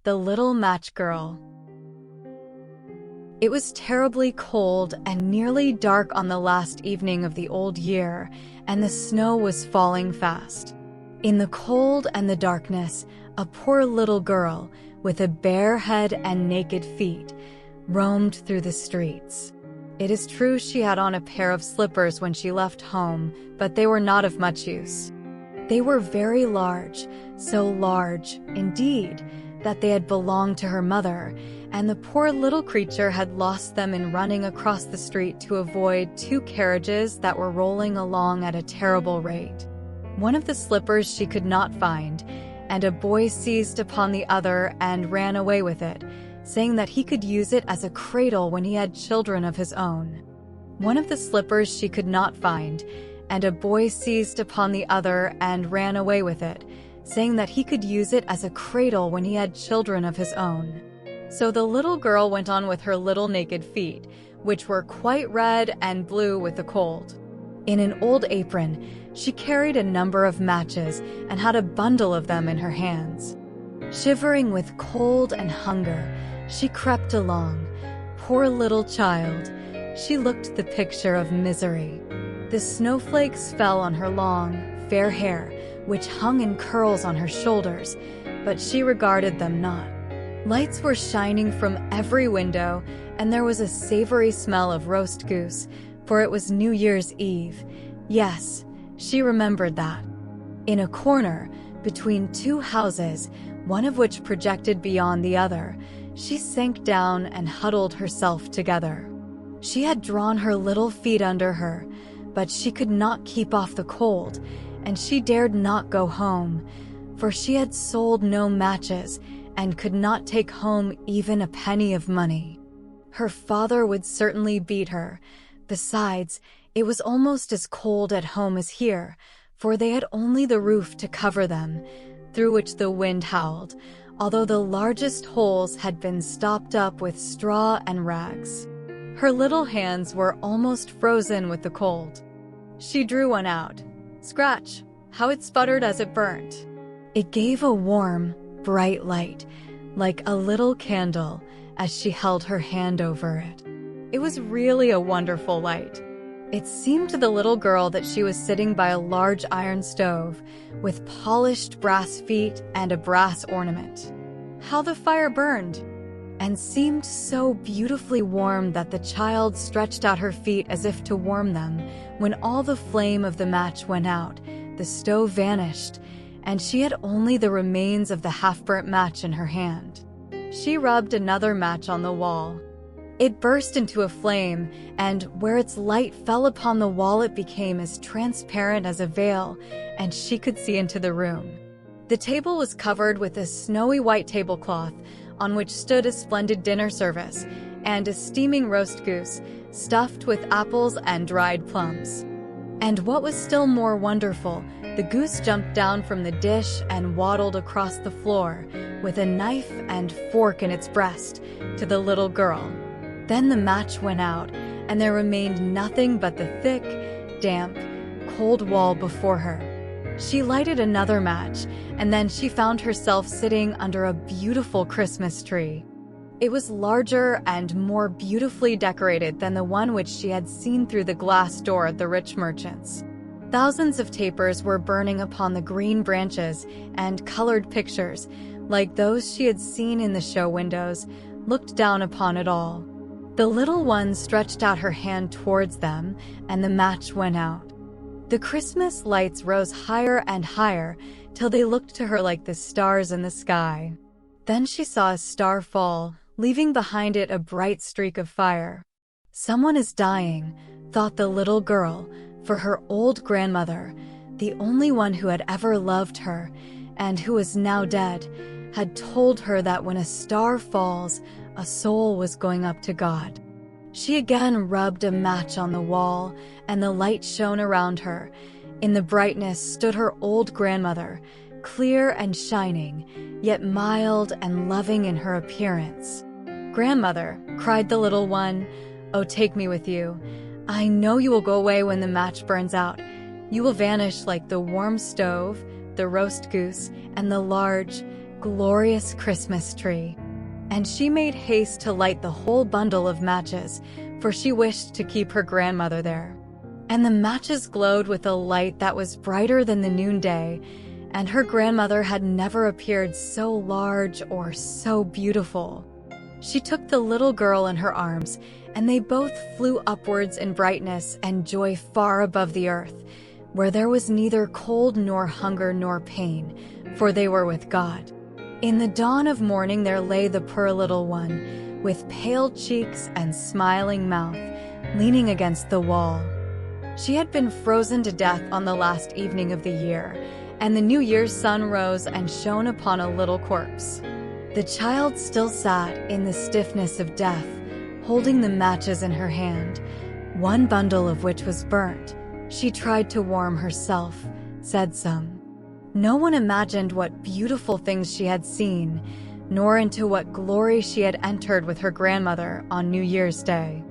The Little Match Girl. It was terribly cold and nearly dark on the last evening of the old year, and the snow was falling fast. In the cold and the darkness, a poor little girl, with a bare head and naked feet, roamed through the streets. It is true she had on a pair of slippers when she left home, but they were not of much use. They were very large, so large, indeed, that they had belonged to her mother, and the poor little creature had lost them in running across the street to avoid two carriages that were rolling along at a terrible rate. One of the slippers she could not find, and a boy seized upon the other and ran away with it, saying that he could use it as a cradle when he had children of his own. One of the slippers she could not find, and a boy seized upon the other and ran away with it, saying that he could use it as a cradle when he had children of his own. So the little girl went on with her little naked feet, which were quite red and blue with the cold. In an old apron, she carried a number of matches and had a bundle of them in her hands. Shivering with cold and hunger, she crept along. Poor little child, she looked the picture of misery. The snowflakes fell on her long, fair hair, which hung in curls on her shoulders, but she regarded them not. Lights were shining from every window, and there was a savory smell of roast goose, for it was New Year's Eve. Yes, she remembered that. In a corner, between two houses, one of which projected beyond the other, she sank down and huddled herself together. She had drawn her little feet under her, but she could not keep off the cold, and she dared not go home, for she had sold no matches and could not take home even a penny of money. Her father would certainly beat her. Besides, it was almost as cold at home as here, for they had only the roof to cover them, through which the wind howled, although the largest holes had been stopped up with straw and rags. Her little hands were almost frozen with the cold. She drew one out. Scratch! How it sputtered as it burnt. It gave a warm, bright light, like a little candle, as she held her hand over it. It was really a wonderful light. It seemed to the little girl that she was sitting by a large iron stove, with polished brass feet and a brass ornament. How the fire burned! And seemed so beautifully warm that the child stretched out her feet as if to warm them. When all the flame of the match went out, the stove vanished, and she had only the remains of the half-burnt match in her hand. She rubbed another match on the wall. It burst into a flame, and where its light fell upon the wall it became as transparent as a veil, and she could see into the room. The table was covered with a snowy white tablecloth, on which stood a splendid dinner service, and a steaming roast goose, stuffed with apples and dried plums. And what was still more wonderful, the goose jumped down from the dish and waddled across the floor, with a knife and fork in its breast, to the little girl. Then the match went out, and there remained nothing but the thick, damp, cold wall before her. She lighted another match, and then she found herself sitting under a beautiful Christmas tree. It was larger and more beautifully decorated than the one which she had seen through the glass door at the rich merchant's. Thousands of tapers were burning upon the green branches, and colored pictures, like those she had seen in the show windows, looked down upon it all. The little one stretched out her hand towards them, and the match went out. The Christmas lights rose higher and higher, till they looked to her like the stars in the sky. Then she saw a star fall, leaving behind it a bright streak of fire. Someone is dying, thought the little girl, for her old grandmother, the only one who had ever loved her, and who was now dead, had told her that when a star falls, a soul was going up to God. She again rubbed a match on the wall, and the light shone around her. In the brightness stood her old grandmother, clear and shining, yet mild and loving in her appearance. "Grandmother," cried the little one, "oh, take me with you. I know you will go away when the match burns out. You will vanish like the warm stove, the roast goose, and the large, glorious Christmas tree, and she made haste to light the whole bundle of matches, for she wished to keep her grandmother there. And the matches glowed with a light that was brighter than the noonday, and her grandmother had never appeared so large or so beautiful. She took the little girl in her arms, and they both flew upwards in brightness and joy far above the earth, where there was neither cold nor hunger nor pain, for they were with God. In the dawn of morning there lay the poor little one, with pale cheeks and smiling mouth, leaning against the wall. She had been frozen to death on the last evening of the year, and the New Year's sun rose and shone upon a little corpse. The child still sat in the stiffness of death, holding the matches in her hand, one bundle of which was burnt. She tried to warm herself, said some. No one imagined what beautiful things she had seen, nor into what glory she had entered with her grandmother on New Year's Day.